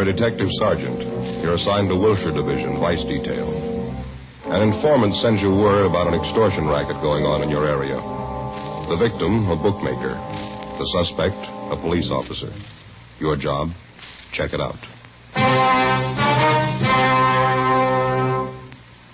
a detective sergeant. You're assigned to Wilshire Division, Vice Detail. An informant sends you word about an extortion racket going on in your area. The victim, a bookmaker. The suspect, a police officer. Your job, check it out.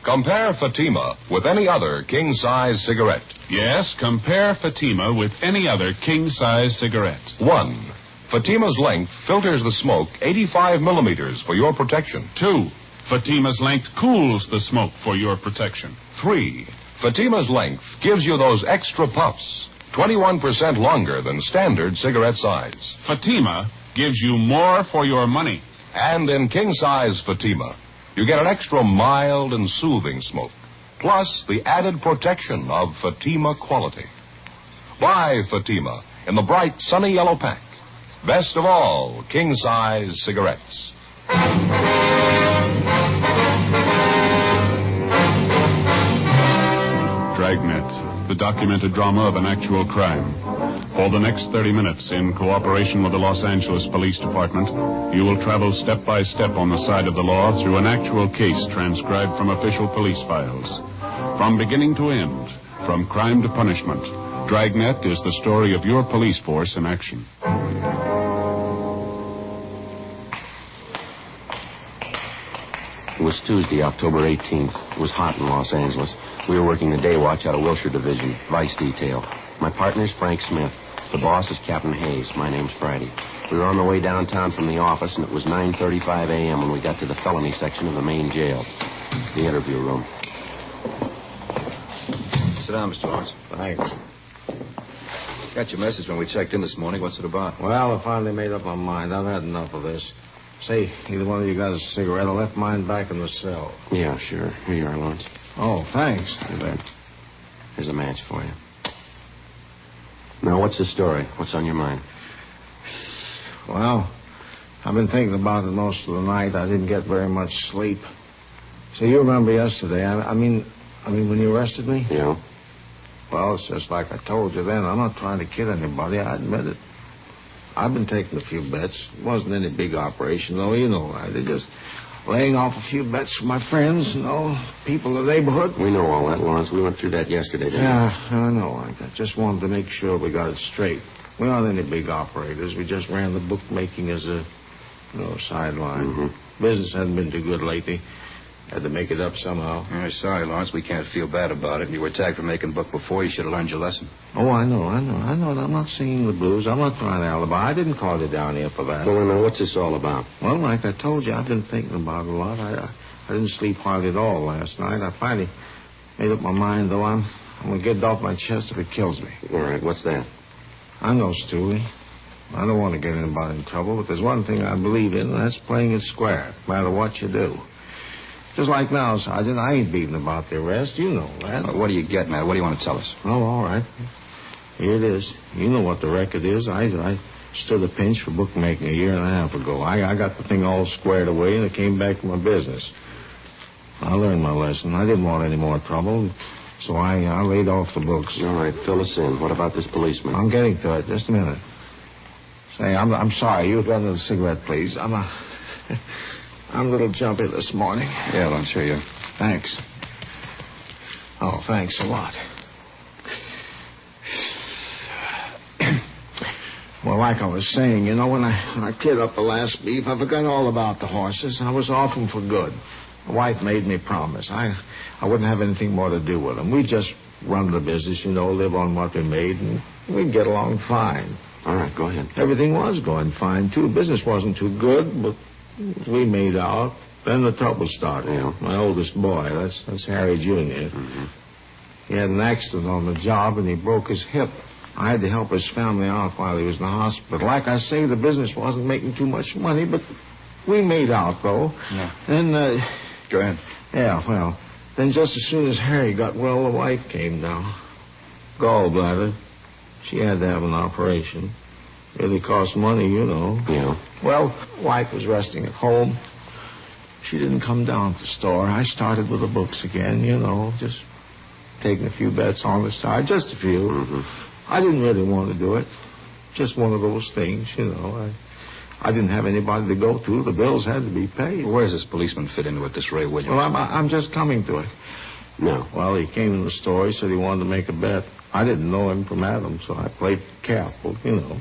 Compare Fatima with any other king-size cigarette. Yes, compare Fatima with any other king-size cigarette. 1. Fatima's length filters the smoke 85 millimeters for your protection. 2. Fatima's length cools the smoke for your protection. 3. Fatima's length gives you those extra puffs, 21% longer than standard cigarette size. Fatima gives you more for your money. And in king-size Fatima, you get an extra mild and soothing smoke, plus the added protection of Fatima quality. Buy Fatima in the bright, sunny yellow pack. Best of all, king-size cigarettes. Dragnet, the documented drama of an actual crime. For the next 30 minutes, in cooperation with the Los Angeles Police Department, you will travel step by step on the side of the law through an actual case transcribed from official police files. From beginning to end, from crime to punishment, Dragnet is the story of your police force in action. It was Tuesday, October 18th. It was hot in Los Angeles. We were working the day watch out of Wilshire Division, Vice Detail. My partner's Frank Smith. The boss is Captain Hayes. My name's Friday. We were on the way downtown from the office, and it was 9:35 a.m. when we got to the felony section of the main jail, the interview room. Sit down, Mr. Lawrence. Thanks. Got your message when we checked in this morning. What's it about? Well, I finally made up my mind. I've had enough of this. Say, either one of you got a cigarette? I left mine back in the cell. Yeah, sure. Here you are, Lawrence. Oh, thanks. You bet. Here's a match for you. Now, what's the story? What's on your mind? Well, I've been thinking about it most of the night. I didn't get very much sleep. So you remember yesterday, I mean when you arrested me? Yeah. Well, it's just like I told you then. I'm not trying to kid anybody. I admit it. I've been taking a few bets. It wasn't any big operation, though. You know, I did just laying off a few bets for my friends, people in the neighborhood. We know all that, Lawrence. We went through that yesterday, didn't we? Yeah, I know. I just wanted to make sure we got it straight. We aren't any big operators. We just ran the bookmaking as a, sideline. Mm-hmm. Business hasn't been too good lately. Had to make it up somehow. Sorry, Lawrence. We can't feel bad about it. You were tagged for making book before. You should have learned your lesson. Oh, I know. I'm not singing the blues. I'm not trying to alibi. I didn't call you down here for that. Well, now, what's this all about? Well, like I told you, I've been thinking about it a lot. I didn't sleep hardly at all last night. I finally made up my mind, though. I'm going to get it off my chest if it kills me. All right, what's that? I know, Stewie. I don't want to get anybody in trouble, but there's one thing I believe in, and that's playing it square, no matter what you do. Just like now, Sergeant, I ain't beating about the arrest. You know that. What do you get, man? What do you want to tell us? Oh, all right. Here it is. You know what the record is. I stood a pinch for bookmaking a year and a half ago. I got the thing all squared away, and it came back to my business. I learned my lesson. I didn't want any more trouble, so I laid off the books. All right, fill us in. What about this policeman? I'm getting to it. Just a minute. Say, I'm sorry. You got another cigarette, please. I'm a little jumpy this morning. Yeah, well, I'm sure you. Thanks. Oh, thanks a lot. Well, like I was saying, when I cleared up the last beef, I forgot all about the horses. I was off them for good. The wife made me promise. I wouldn't have anything more to do with them. We'd just run the business, live on what we made, and we'd get along fine. All right, go ahead. Everything was going fine, too. Business wasn't too good, but we made out. Then the trouble started. Yeah. My oldest boy, that's Harry Jr. Mm-hmm. He had an accident on the job, and he broke his hip. I had to help his family out while he was in the hospital. Like I say, the business wasn't making too much money, but we made out, though. Yeah. Then, Go ahead. Yeah, well, then just as soon as Harry got well, the wife came down. Gallbladder. She had to have an operation. Really cost money, Yeah. Well, wife was resting at home. She didn't come down to the store. I started with the books again, just taking a few bets on the side, just a few. Mm-hmm. I didn't really want to do it. Just one of those things, I I didn't have anybody to go to. The bills had to be paid. Well, where does this policeman fit into it, this Ray Williams? Well, I'm just coming to it. No. Well, he came in the store. He said he wanted to make a bet. I didn't know him from Adam, so I played careful, you know.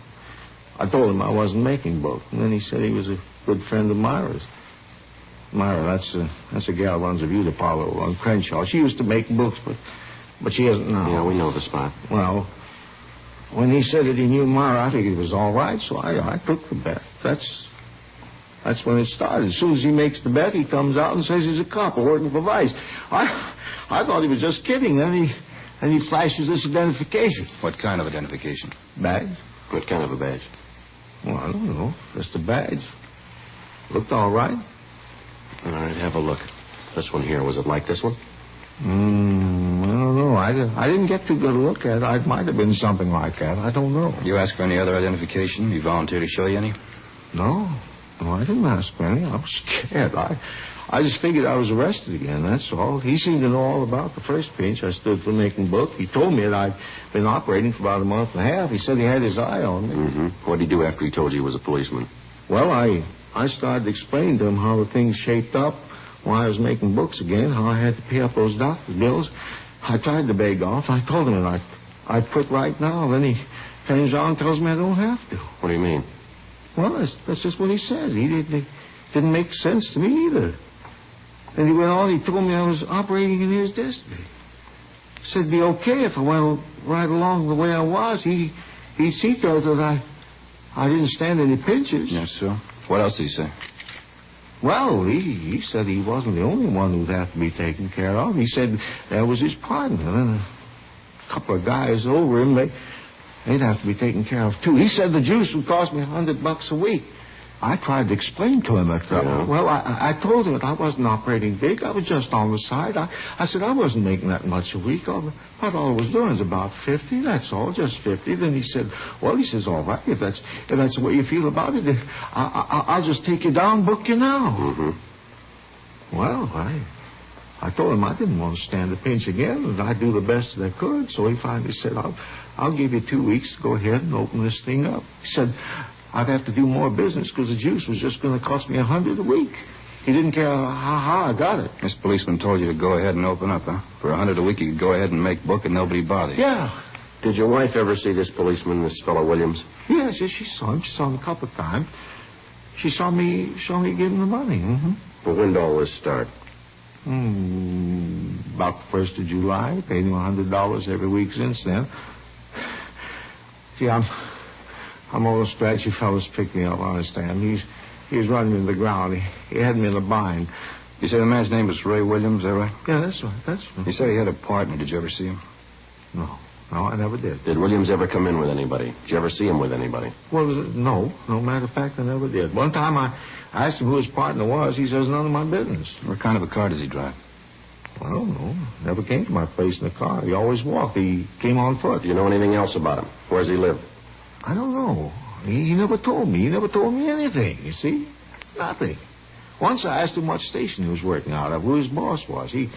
I told him I wasn't making books, and then he said he was a good friend of Myra's. Myra, that's a gal who runs a beauty parlor on Crenshaw. She used to make books, but she isn't now. Yeah, we know the spot. Well, when he said that he knew Myra, I figured it was all right, so I took the bet. That's when it started. As soon as he makes the bet, he comes out and says he's a cop working for Vice. I thought he was just kidding. Then he flashes this identification. What kind of identification? Badge? What kind of a badge? Well, I don't know. Just a badge. Looked all right. All right, have a look. This one here, was it like this one? I don't know. I didn't get too good a look at it. It might have been something like that. I don't know. You ask for any other identification? You volunteer to show you any? No, I didn't ask for any. I was scared. I just figured I was arrested again, that's all. He seemed to know all about the first pinch. I stood for making book. He told me that I'd been operating for about a month and a half. He said he had his eye on me. Mm-hmm. What did he do after he told you he was a policeman? Well, I started explaining to him how the things shaped up when I was making books again, how I had to pay up those doctor's bills. I tried to beg off. I told him that I'd quit right now. Then he turns around and tells me I don't have to. What do you mean? Well, that's just what he said. It didn't make sense to me either. And he went on, he told me I was operating in his district. He said it'd be okay if I went right along the way I was. He see to it that I didn't stand any pinches. Yes, sir. What else did he say? Well, he said he wasn't the only one who'd have to be taken care of. He said that was his partner. And a couple of guys over him, they'd have to be taken care of, too. He said the juice would cost me $100 a week. I tried to explain to him that. Well, I told him that I wasn't operating big. I was just on the side. I said I wasn't making that much a week. All I was doing is about 50. That's all, just 50. Then he said, "Well," he says, "all right, if that's the way you feel about it, I'll just take you down, book you now." Mm-hmm. Well, I told him I didn't want to stand the pinch again, and I'd do the best that I could. So he finally said, "I'll give you 2 weeks to go ahead and open this thing up." He said I'd have to do more business because the juice was just going to cost me $100 a week. He didn't care how I got it. This policeman told you to go ahead and open up, huh? For $100 a week, you could go ahead and make book and nobody bother you. Yeah. Did your wife ever see this policeman, this fellow Williams? Yes, she saw him. She saw him a couple of times. She saw me give him the money. Mm-hmm. Well, when did all this start? About the 1st of July. Paid him $100 every week since then. See, I'm all stretched. You fellas picked me up, I understand. He was running into the ground. He had me in a bind. You say the man's name was Ray Williams, is that right? Yeah, that's right. That's right. You said he had a partner. Did you ever see him? No, I never did. Did Williams ever come in with anybody? Did you ever see him with anybody? Well, no. No matter of fact, I never did. One time I asked him who his partner was. He says, none of my business. What kind of a car does he drive? I don't know. Never came to my place in a car. He always walked. He came on foot. Do you know anything else about him? Where does he live? I don't know. He never told me. He never told me anything, you see? Nothing. Once I asked him what station he was working out of, who his boss was. He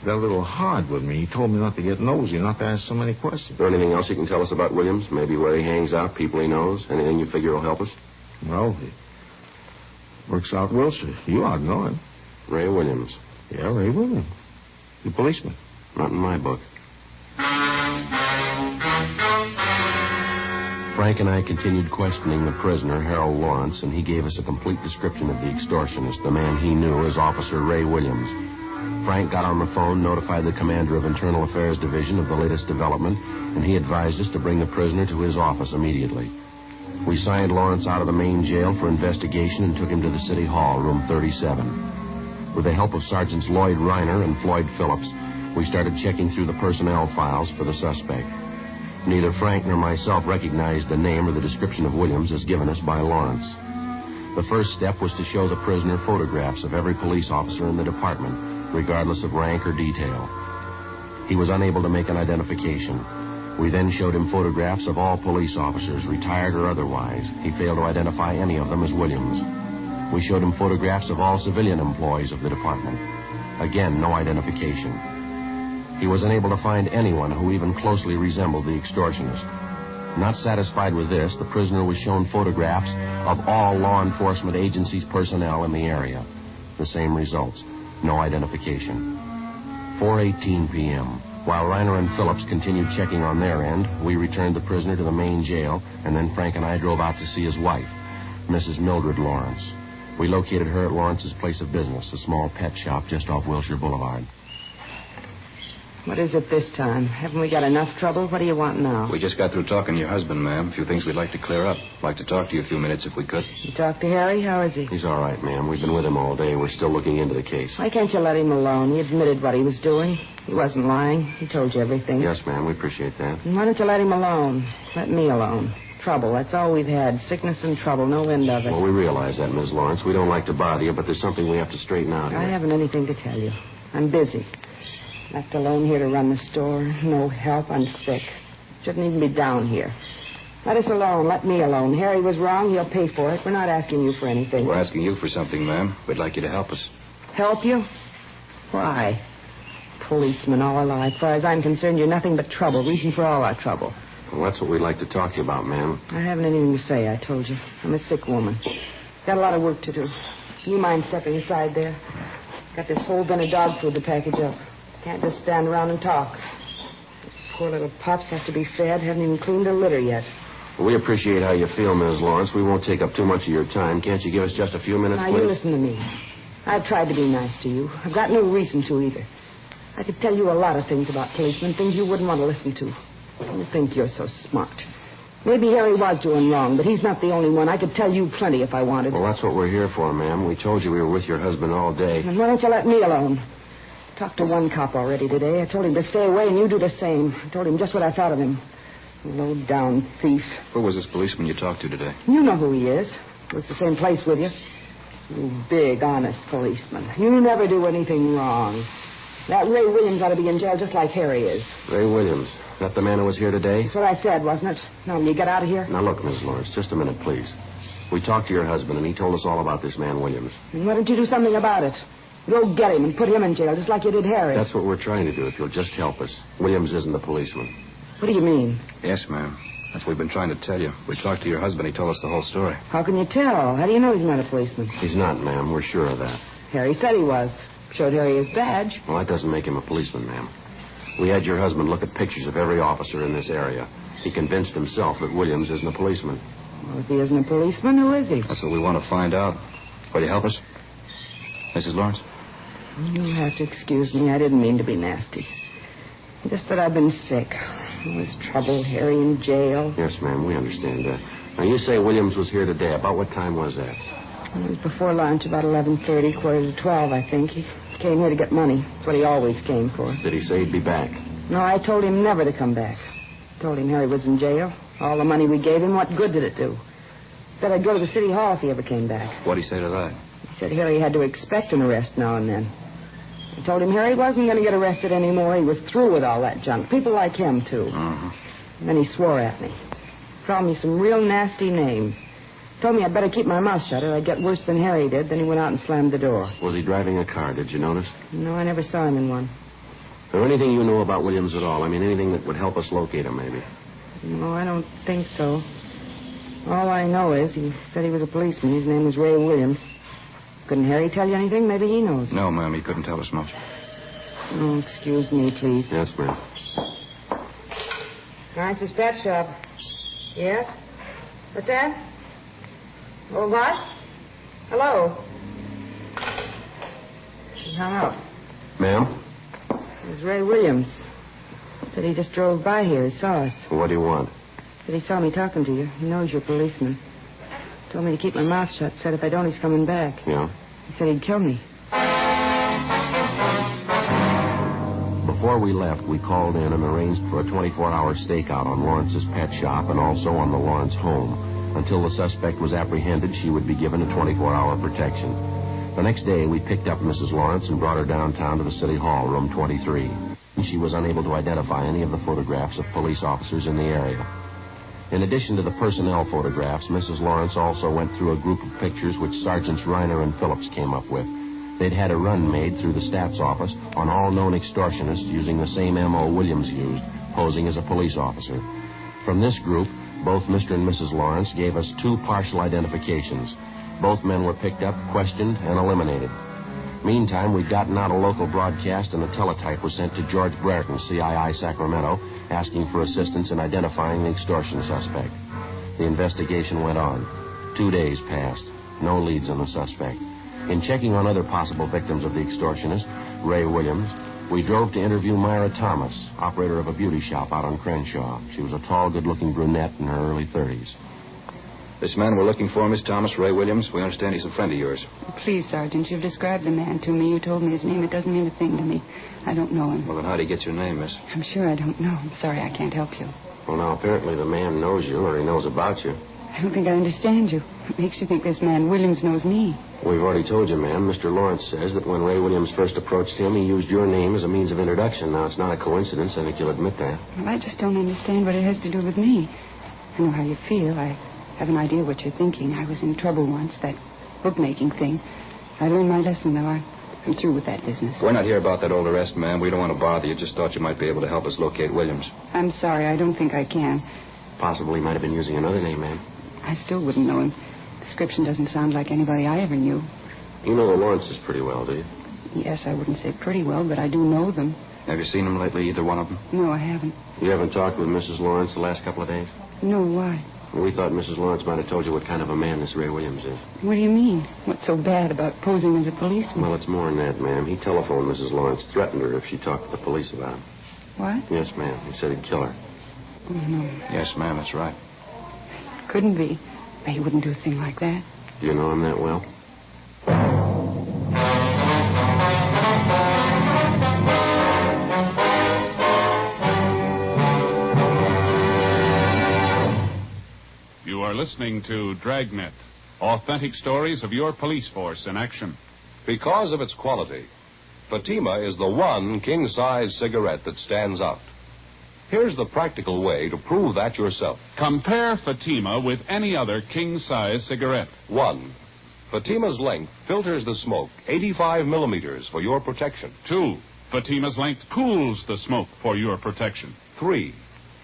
got a little hard with me. He told me not to get nosy, not to ask so many questions. Is there anything else you can tell us about Williams? Maybe where he hangs out, people he knows? Anything you figure will help us? Well, he works out Wilshire. You ought to know him. Ray Williams. Yeah, Ray Williams. The policeman. Not in my book. Frank and I continued questioning the prisoner, Harold Lawrence, and he gave us a complete description of the extortionist, the man he knew as Officer Ray Williams. Frank got on the phone, notified the commander of Internal Affairs Division of the latest development, and he advised us to bring the prisoner to his office immediately. We signed Lawrence out of the main jail for investigation and took him to the City Hall, room 37. With the help of Sergeants Lloyd Reiner and Floyd Phillips, we started checking through the personnel files for the suspect. Neither Frank nor myself recognized the name or the description of Williams as given us by Lawrence. The first step was to show the prisoner photographs of every police officer in the department, regardless of rank or detail. He was unable to make an identification. We then showed him photographs of all police officers, retired or otherwise. He failed to identify any of them as Williams. We showed him photographs of all civilian employees of the department. Again, no identification. He was unable to find anyone who even closely resembled the extortionist. Not satisfied with this, the prisoner was shown photographs of all law enforcement agencies' personnel in the area. The same results. No identification. 4:18 p.m. While Reiner and Phillips continued checking on their end, we returned the prisoner to the main jail, and then Frank and I drove out to see his wife, Mrs. Mildred Lawrence. We located her at Lawrence's place of business, a small pet shop just off Wilshire Boulevard. What is it this time? Haven't we got enough trouble? What do you want now? We just got through talking to your husband, ma'am. A few things we'd like to clear up. Like to talk to you a few minutes if we could. You talked to Harry? How is he? He's all right, ma'am. We've been with him all day. We're still looking into the case. Why can't you let him alone? He admitted what he was doing. He wasn't lying. He told you everything. Yes, ma'am. We appreciate that. And why don't you let him alone? Let me alone. Trouble. That's all we've had. Sickness and trouble. No end of it. Well, we realize that, Ms. Lawrence. We don't like to bother you, but there's something we have to straighten out here. I haven't anything to tell you. I'm busy. Left alone here to run the store. No help. I'm sick. Shouldn't even be down here. Let us alone. Let me alone. Harry was wrong. He'll pay for it. We're not asking you for anything. We're asking you for something, ma'am. We'd like you to help us. Help you? Why? Policeman all alive. As far as I'm concerned, you're nothing but trouble. Reason for all our trouble. Well, that's what we'd like to talk to you about, ma'am. I haven't anything to say, I told you. I'm a sick woman. Got a lot of work to do. You mind stepping aside there? Got this whole bin of dog food to package up. Can't just stand around and talk. These poor little pups have to be fed. Haven't even cleaned their litter yet. Well, we appreciate how you feel, Ms. Lawrence. We won't take up too much of your time. Can't you give us just a few minutes, now, please? You listen to me. I've tried to be nice to you. I've got no reason to either. I could tell you a lot of things about policemen, things you wouldn't want to listen to. You think you're so smart. Maybe Harry was doing wrong, but he's not the only one. I could tell you plenty if I wanted. Well, that's what we're here for, ma'am. We told you we were with your husband all day. And why don't you let me alone? Talked to one cop already today. I told him to stay away, and you do the same. I told him just what I thought of him. Low-down thief. Who was this policeman you talked to today? You know who he is. Works the same place with you. You big, honest policeman. You never do anything wrong. That Ray Williams ought to be in jail just like Harry is. Ray Williams. That the man who was here today? That's what I said, wasn't it? Now, will you get out of here? Now, look, Miss Lawrence, just a minute, please. We talked to your husband, and he told us all about this man, Williams. And why don't you do something about it? Go get him and put him in jail, just like you did Harry. That's what we're trying to do, if you'll just help us. Williams isn't a policeman. What do you mean? Yes, ma'am. That's what we've been trying to tell you. We talked to your husband. He told us the whole story. How can you tell? How do you know he's not a policeman? He's not, ma'am. We're sure of that. Harry said he was. Showed Harry his badge. Well, that doesn't make him a policeman, ma'am. We had your husband look at pictures of every officer in this area. He convinced himself that Williams isn't a policeman. Well, if he isn't a policeman, who is he? That's what we want to find out. Will you help us? Mrs. Lawrence? You'll have to excuse me. I didn't mean to be nasty. Just that I've been sick. All this trouble, Harry in jail. Yes, ma'am, we understand that. Now, you say Williams was here today. About what time was that? It was before lunch, about 11:30, quarter to 12, I think. He came here to get money. That's what he always came for. Did he say he'd be back? No, I told him never to come back. Told him Harry was in jail. All the money we gave him, what good did it do? Said I'd go to the city hall if he ever came back. What'd he say to that? He said Harry had to expect an arrest now and then. I told him Harry wasn't going to get arrested anymore. He was through with all that junk. People like him, too. And then he swore at me. Called me some real nasty names. Told me I'd better keep my mouth shut or I'd get worse than Harry did. Then he went out and slammed the door. Was he driving a car? Did you notice? No, I never saw him in one. Or anything you know about Williams at all? I mean, anything that would help us locate him, maybe? No, I don't think so. All I know is he said he was a policeman. His name was Ray Williams. Couldn't Harry tell you anything? Maybe he knows. No, ma'am, he couldn't tell us much. Oh, excuse me, please. Yes, ma'am. Lawrence's pet shop. Yes? What's that? Oh, what? Hello? He hung up. Ma'am? It was Ray Williams. Said he just drove by here. He saw us. Well, what do you want? Said he saw me talking to you. He knows you're a policeman. Told me to keep my mouth shut. Said if I don't, he's coming back. Yeah? He said he'd kill me. Before we left, we called in and arranged for a 24-hour stakeout on Lawrence's pet shop and also on the Lawrence home. Until the suspect was apprehended, she would be given a 24-hour protection. The next day, we picked up Mrs. Lawrence and brought her downtown to the City Hall, room 23. She was unable to identify any of the photographs of police officers in the area. In addition to the personnel photographs, Mrs. Lawrence also went through a group of pictures which Sergeants Reiner and Phillips came up with. They'd had a run made through the stats office on all known extortionists using the same M.O. Williams used, posing as a police officer. From this group, Both Mr. and Mrs. Lawrence gave us 2 partial identifications. Both men were picked up, questioned, and eliminated. Meantime, we'd gotten out a local broadcast, and a teletype was sent to George Brereton, CII Sacramento, asking for assistance in identifying the extortion suspect. The investigation went on. 2 days passed. No leads on the suspect. In checking on other possible victims of the extortionist, Ray Williams, we drove to interview Myra Thomas, operator of a beauty shop out on Crenshaw. She was a tall, good-looking brunette in her early 30s. This man we're looking for, Miss Thomas, Ray Williams, we understand he's a friend of yours. Please, Sergeant, you've described the man to me. You told me his name. It doesn't mean a thing to me. I don't know him. Well, then how did he get your name, miss? I'm sure I don't know. I'm sorry I can't help you. Well, now, apparently the man knows you, or he knows about you. I don't think I understand you. What makes you think this man Williams knows me? We've already told you, ma'am. Mr. Lawrence says that when Ray Williams first approached him, he used your name as a means of introduction. Now, it's not a coincidence. I think you'll admit that. Well, I just don't understand what it has to do with me. I know how you feel. I have an idea what you're thinking. I was in trouble once, that bookmaking thing. I learned my lesson, though. I'm through with that business. We're not here about that old arrest, ma'am. We don't want to bother you. Just thought you might be able to help us locate Williams. I'm sorry. I don't think I can. Possibly might have been using another name, ma'am. I still wouldn't know him. Description doesn't sound like anybody I ever knew. You know the Lawrences pretty well, do you? Yes, I wouldn't say pretty well, but I do know them. Have you seen them lately, either one of them? No, I haven't. You haven't talked with Mrs. Lawrence the last couple of days? No, why? We thought Mrs. Lawrence might have told you what kind of a man this Ray Williams is. What do you mean? What's so bad about posing as a policeman? Well, it's more than that, ma'am. He telephoned Mrs. Lawrence, threatened her if she talked to the police about him. What? Yes, ma'am. He said he'd kill her. Oh, no. Yes, ma'am, that's right. Couldn't be. He wouldn't do a thing like that. Do you know him that well? You are listening to Dragnet, authentic stories of your police force in action. Because of its quality, Fatima is the one king-size cigarette that stands out. Here's the practical way to prove that yourself. Compare Fatima with any other king-size cigarette. 1. Fatima's length filters the smoke 85 millimeters for your protection. 2. Fatima's length cools the smoke for your protection. 3.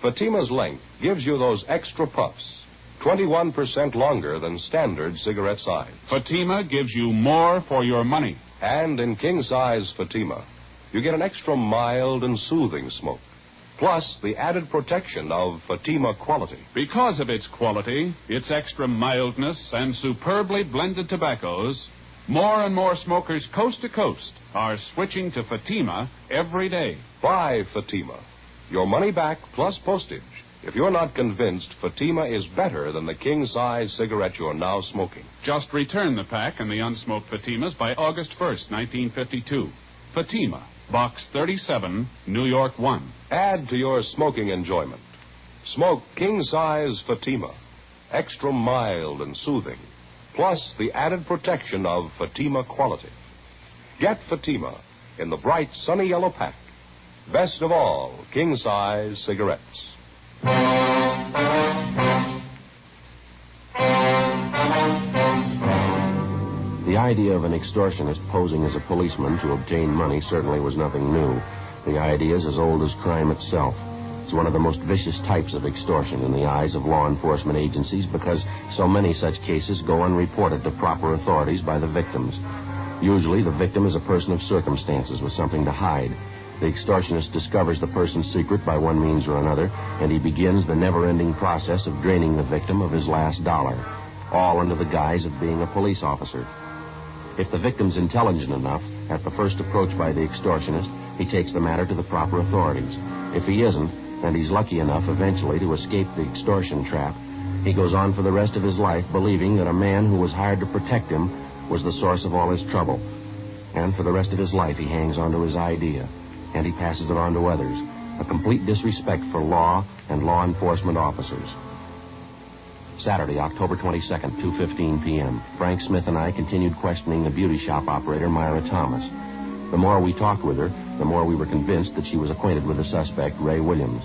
Fatima's length gives you those extra puffs, 21% longer than standard cigarette size. Fatima gives you more for your money. And in king-size Fatima, you get an extra mild and soothing smoke, plus the added protection of Fatima quality. Because of its quality, its extra mildness, and superbly blended tobaccos, more and more smokers coast to coast are switching to Fatima every day. Buy Fatima. Your money back plus postage if you're not convinced Fatima is better than the king-size cigarette you're now smoking. Just return the pack and the unsmoked Fatimas by August 1st, 1952. Fatima, Box 37, New York 1. Add to your smoking enjoyment. Smoke king-size Fatima, extra mild and soothing, plus the added protection of Fatima quality. Get Fatima in the bright sunny yellow pack. Best of all, king-size cigarettes. The idea of an extortionist posing as a policeman to obtain money certainly was nothing new. The idea is as old as crime itself. It's one of the most vicious types of extortion in the eyes of law enforcement agencies because so many such cases go unreported to proper authorities by the victims. Usually, the victim is a person of circumstances with something to hide. The extortionist discovers the person's secret by one means or another, and he begins the never-ending process of draining the victim of his last dollar, all under the guise of being a police officer. If the victim's intelligent enough, at the first approach by the extortionist, he takes the matter to the proper authorities. If he isn't, and he's lucky enough eventually to escape the extortion trap, he goes on for the rest of his life believing that a man who was hired to protect him was the source of all his trouble. And for the rest of his life, he hangs on to his idea, and he passes it on to others, a complete disrespect for law and law enforcement officers. Saturday, October 22nd, 2:15 p.m. Frank Smith and I continued questioning the beauty shop operator, Myra Thomas. The more we talked with her, the more we were convinced that she was acquainted with the suspect, Ray Williams.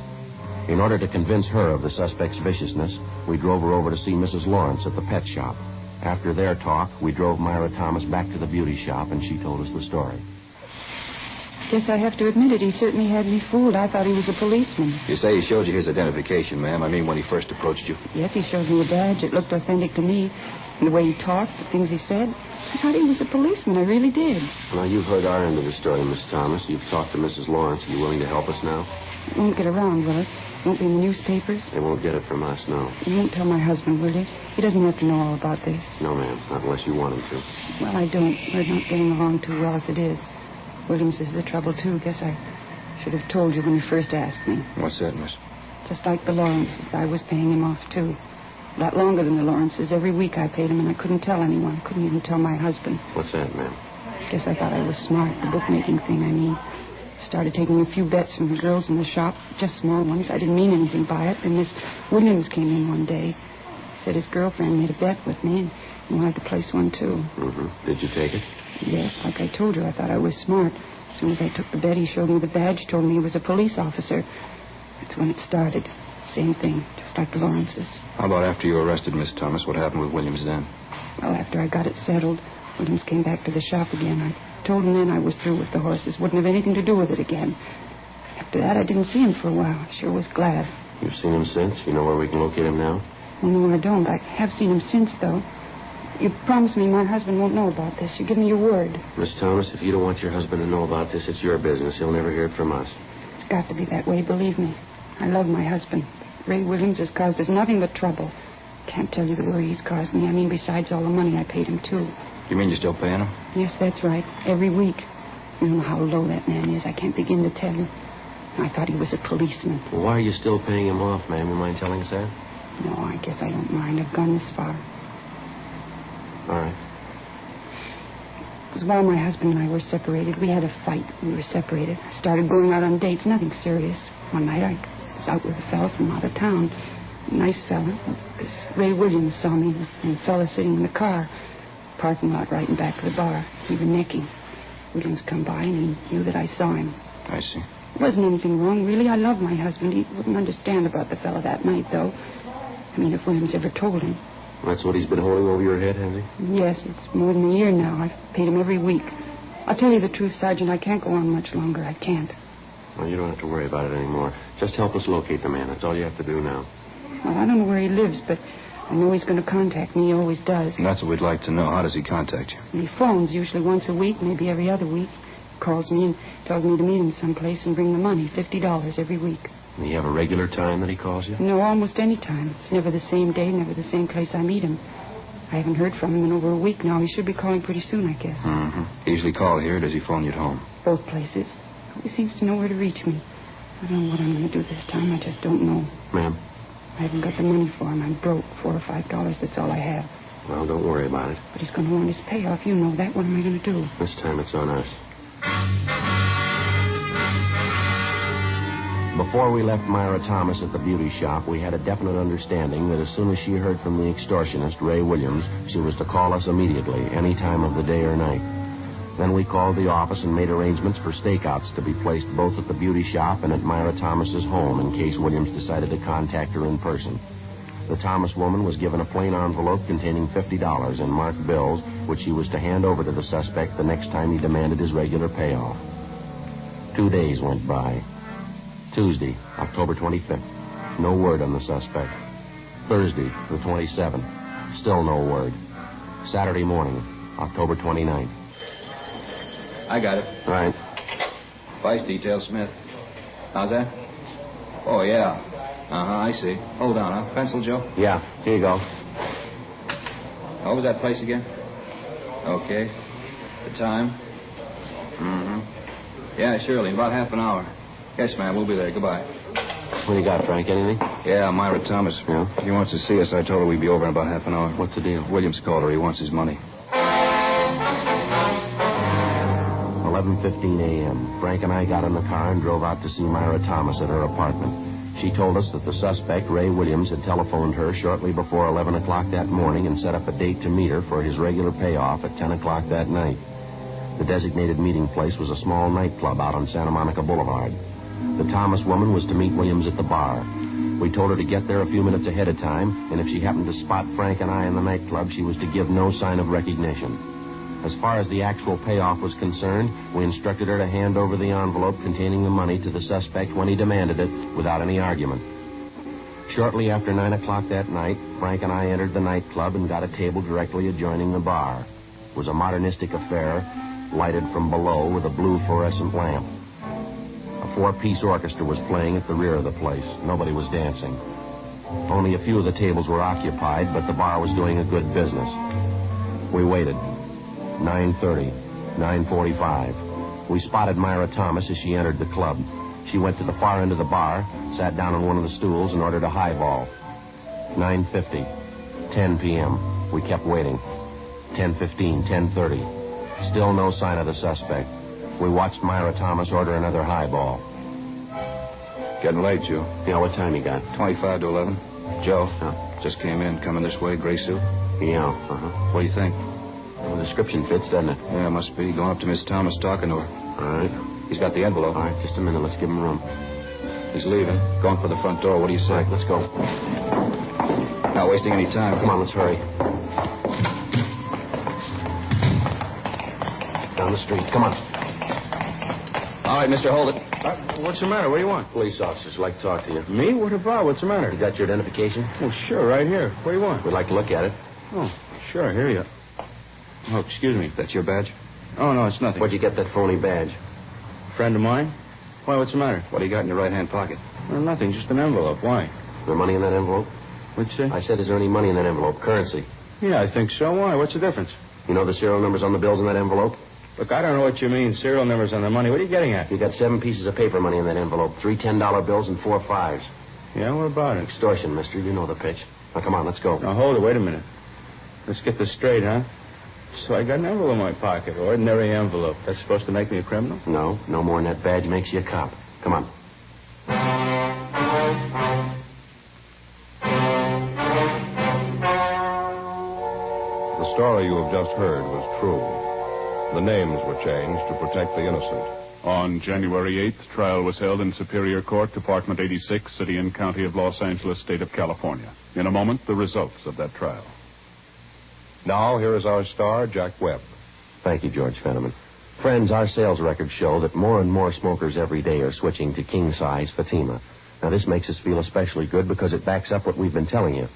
In order to convince her of the suspect's viciousness, we drove her over to see Mrs. Lawrence at the pet shop. After their talk, we drove Myra Thomas back to the beauty shop, and she told us the story. Guess I have to admit it. He certainly had me fooled. I thought he was a policeman. You say he showed you his identification, ma'am. I mean, when he first approached you. Yes, he showed me a badge. It looked authentic to me. And the way he talked, the things he said, I thought he was a policeman. I really did. Well, you've heard our end of the story, Miss Thomas. You've talked to Mrs. Lawrence. Are you willing to help us now? It won't get around, will it? Won't be in the newspapers? They won't get it from us, no. You won't tell my husband, will you? He doesn't have to know all about this. No, ma'am. Not unless you want him to. Well, I don't. We're not getting along too well as it is. Williams is the trouble, too. Guess I should have told you when you first asked me. What's that, miss? Just like the Lawrences, I was paying him off, too. A lot longer than the Lawrences. Every week I paid him, and I couldn't tell anyone. Couldn't even tell my husband. What's that, ma'am? Guess I thought I was smart. The bookmaking thing, I mean. Started taking a few bets from the girls in the shop, just small ones. I didn't mean anything by it. And Miss Williams came in one day. Said his girlfriend made a bet with me and wanted to place one, too. Mm-hmm. Did you take it? Yes, like I told you, I thought I was smart. As soon as I took the bet, he showed me the badge, told me he was a police officer. That's when it started. Same thing, just like the Lawrences. How about after you arrested Miss Thomas? What happened with Williams then? Well, after I got it settled, Williams came back to the shop again. I told him then I was through with the horses. Wouldn't have anything to do with it again. After that, I didn't see him for a while. I sure was glad. You've seen him since? You know where we can locate him now? Well, no, I don't. I have seen him since, though. You promised me my husband won't know about this. You give me your word. Miss Thomas, if you don't want your husband to know about this, it's your business. He'll never hear it from us. It's got to be that way, believe me. I love my husband. Ray Williams has caused us nothing but trouble. Can't tell you the worry he's caused me. I mean, besides all the money I paid him, too. You mean you're still paying him? Yes, that's right. Every week. You know how low that man is. I can't begin to tell you. I thought he was a policeman. Well, why are you still paying him off, ma'am? You mind telling us that? No, I guess I don't mind. I've gone this far. All right. It was while my husband and I were separated. We had a fight. We were separated. I started going out on dates. Nothing serious. One night I was out with a fellow from out of town. A nice fellow. This Ray Williams saw me and a fellow sitting in the car. Parking lot right in back of the bar. We were necking. Williams come by and he knew that I saw him. I see. There wasn't anything wrong, really. I love my husband. He wouldn't understand about the fellow that night, though. I mean, if Williams ever told him. That's what he's been holding over your head, has he? Yes, it's more than a year now. I've paid him every week. I'll tell you the truth, Sergeant. I can't go on much longer. I can't. Well, you don't have to worry about it anymore. Just help us locate the man. That's all you have to do now. Well, I don't know where he lives, but I know he's going to contact me. He always does. And that's what we'd like to know. How does he contact you? And he phones usually once a week, maybe every other week. Calls me and tells me to meet him someplace and bring the money, $50 every week. And you have a regular time that he calls you? No, almost any time. It's never the same day, never the same place I meet him. I haven't heard from him in over a week now. He should be calling pretty soon, I guess. Mm-hmm. Usually call here, or does he phone you at home? Both places. He seems to know where to reach me. I don't know what I'm going to do this time. I just don't know. Ma'am? I haven't got the money for him. I'm broke. $4 or $5. That's all I have. Well, don't worry about it. But he's going to want his payoff. You know that. What am I going to do? This time it's on us. Before we left Myra Thomas at the beauty shop, we had a definite understanding that as soon as she heard from the extortionist, Ray Williams, she was to call us immediately, any time of the day or night. Then we called the office and made arrangements for stakeouts to be placed both at the beauty shop and at Myra Thomas's home in case Williams decided to contact her in person. The Thomas woman was given a plain envelope containing $50 in marked bills, which she was to hand over to the suspect the next time he demanded his regular payoff. 2 days went by. Tuesday, October 25th. No word on the suspect. Thursday, the 27th. Still no word. Saturday morning, October 29th. I got it. All right. Vice detail, Smith. How's that? Oh, yeah. I see. Hold on, huh? Pencil, Joe? Yeah, here you go. What was that place again? Okay. The time? Yeah, surely. In about half an hour. Yes, ma'am. We'll be there. Goodbye. What do you got, Frank? Anything? Yeah, Myra Thomas. Yeah? She wants to see us. I told her we'd be over in about half an hour. What's the deal? Williams called her. He wants his money. 11:15 a.m. Frank and I got in the car and drove out to see Myra Thomas at her apartment. She told us that the suspect, Ray Williams, had telephoned her shortly before 11 o'clock that morning and set up a date to meet her for his regular payoff at 10 o'clock that night. The designated meeting place was a small nightclub out on Santa Monica Boulevard. The Thomas woman was to meet Williams at the bar. We told her to get there a few minutes ahead of time, and if she happened to spot Frank and I in the nightclub, she was to give no sign of recognition. As far as the actual payoff was concerned, we instructed her to hand over the envelope containing the money to the suspect when he demanded it, without any argument. Shortly after 9 o'clock that night, Frank and I entered the nightclub and got a table directly adjoining the bar. It was a modernistic affair, lighted from below with a blue fluorescent lamp. A 4-piece orchestra was playing at the rear of the place. Nobody was dancing. Only a few of the tables were occupied, but the bar was doing a good business. We waited. 9:30, 9:45. We spotted Myra Thomas as she entered the club. She went to the far end of the bar, sat down on one of the stools, and ordered a highball. 9:50, 10 p.m. We kept waiting. 10:15, 10:30. Still no sign of the suspect. We watched Myra Thomas order another highball. Getting late, Joe. Yeah, what time you got? 25 to 11. Joe, Huh? just came in, coming this way, gray suit. Yeah, What do you think? Well, the description fits, doesn't it? Yeah, must be. Going up to Miss Thomas, talking to her. All right. He's got the envelope. All right, just a minute. Let's give him room. He's leaving. Going for the front door. What do you say? All right, let's go. Not wasting any time. Come on, let's hurry. Down the street. Come on. All right, mister, hold it. What's the matter? What do you want? Police officers would like to talk to you. Me? What about? What's the matter? You got your identification? Oh, sure, right here. What do you want? We'd like to look at it. Oh, sure, here you are. Oh, excuse me. That's your badge? Oh, no, it's nothing. Where'd you get that phony badge? Friend of mine? Why, what's the matter? What do you got in your right-hand pocket? Well, nothing, just an envelope. Why? Is there money in that envelope? What'd you say? I said, is there any money in that envelope? Currency. Yeah, I think so. Why? What's the difference? You know the serial numbers on the bills in that envelope? Look, I don't know what you mean, serial numbers on the money. What are you getting at? You got 7 pieces of paper money in that envelope. 3 $10 bills and 4 5s. Yeah, what about it? Extortion, mister. You know the pitch. Now, come on, let's go. Now, hold it. Wait a minute. Let's get this straight, huh? So I got an envelope in my pocket. Ordinary envelope. That's supposed to make me a criminal? No more than that badge makes you a cop. Come on. The story you have just heard was true. The names were changed to protect the innocent. On January 8th, trial was held in Superior Court, Department 86, City and County of Los Angeles, State of California. In a moment, the results of that trial. Now, here is our star, Jack Webb. Thank you, George Fenneman. Friends, our sales records show that more and more smokers every day are switching to king-size Fatima. Now, this makes us feel especially good because it backs up what we've been telling you,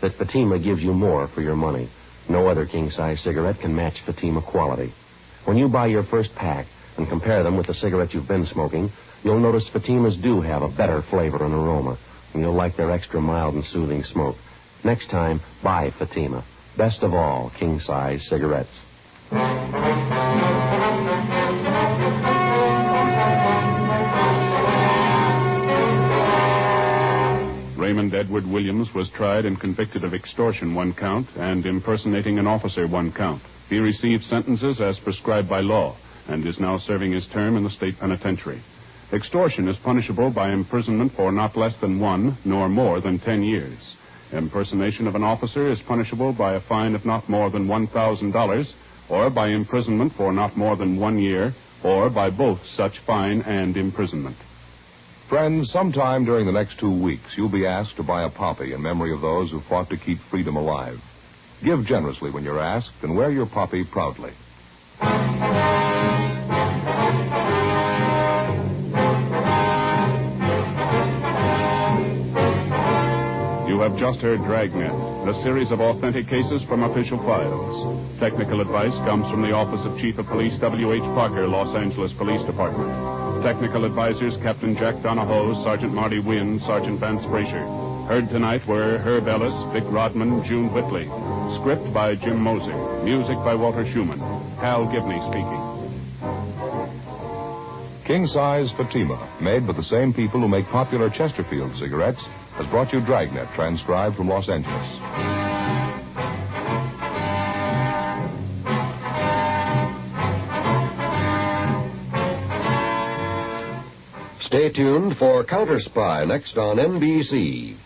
that Fatima gives you more for your money. No other king-size cigarette can match Fatima quality. When you buy your first pack and compare them with the cigarette you've been smoking, you'll notice Fatimas do have a better flavor and aroma, and you'll like their extra mild and soothing smoke. Next time, buy Fatima. Best of all, king-size cigarettes. Raymond Edward Williams was tried and convicted of extortion 1 count and impersonating an officer 1 count. He received sentences as prescribed by law and is now serving his term in the state penitentiary. Extortion is punishable by imprisonment for not less than 1 nor more than 10 years. Impersonation of an officer is punishable by a fine of not more than $1,000 or by imprisonment for not more than 1 year or by both such fine and imprisonment. Friends, sometime during the next 2 weeks, you'll be asked to buy a poppy in memory of those who fought to keep freedom alive. Give generously when you're asked, and wear your poppy proudly. You have just heard Dragnet, a series of authentic cases from official files. Technical advice comes from the Office of Chief of Police W.H. Parker, Los Angeles Police Department. Technical advisors Captain Jack Donahoe, Sergeant Marty Wynn, Sergeant Vance Brasher. Heard tonight were Herb Ellis, Vic Rodman, June Whitley. Script by Jim Moser. Music by Walter Schumann. Hal Gibney speaking. King-size Fatima, made by the same people who make popular Chesterfield cigarettes, has brought you Dragnet, transcribed from Los Angeles. Stay tuned for Counter Spy next on NBC.